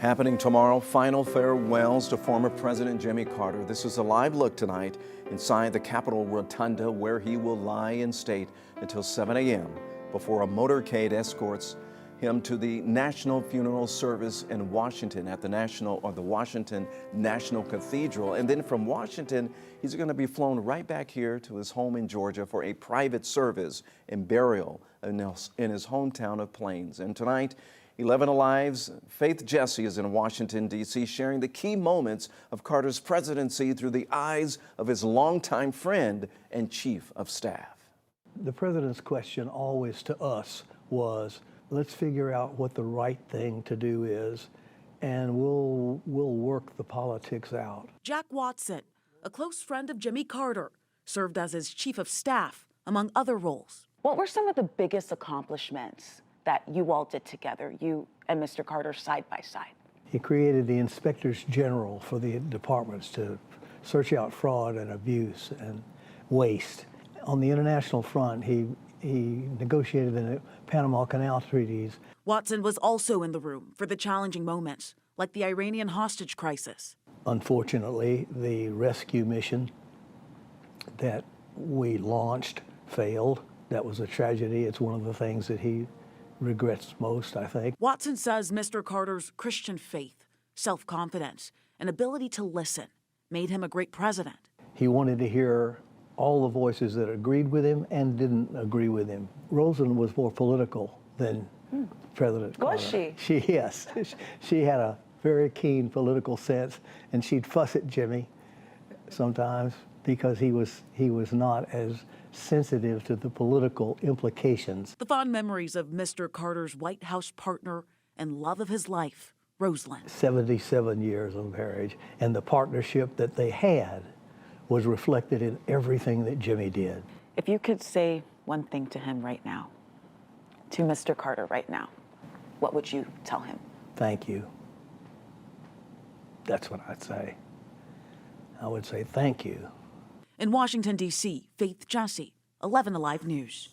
Happening tomorrow, final farewells to former President Jimmy Carter. This is a live look tonight inside the Capitol Rotunda, where he will lie in state until 7 a.m. before a motorcade escorts him to the National Funeral Service in Washington at the Washington National Cathedral. And then from Washington, he's going to be flown right back here to his home in Georgia for a private service and burial in his hometown of Plains. And tonight, 11 Alive's Faith Jesse is in Washington, D.C., sharing the key moments of Carter's presidency through the eyes of his longtime friend and chief of staff. The president's question always to us was, let's figure out what the right thing to do is, and we'll work the politics out. Jack Watson, a close friend of Jimmy Carter, served as his chief of staff, among other roles. What were some of the biggest accomplishments that you all did together, you and Mr. Carter side by side? He created the inspectors general for the departments to search out fraud and abuse and waste. On the international front, he negotiated the Panama Canal treaties. Watson was also in the room for the challenging moments, like the Iranian hostage crisis. Unfortunately, the rescue mission that we launched failed. That was a tragedy. It's one of the things that he regrets most, I think. Watson says Mr. Carter's Christian faith, self-confidence, and ability to listen made him a great president. He wanted to hear all the voices that agreed with him and didn't agree with him. Rosalynn was more political than President Carter. Was she? Yes. She had a very keen political sense, and she'd fuss at Jimmy sometimes because he was not as sensitive to the political implications. The fond memories of Mr. Carter's White House partner and love of his life, Rosalynn. 77 years of marriage, and the partnership that they had was reflected in everything that Jimmy did. If you could say one thing to him right now, to Mr. Carter right now, what would you tell him? Thank you. That's what I'd say. I would say thank you. In Washington, D.C., Faith Jesse, 11 Alive News.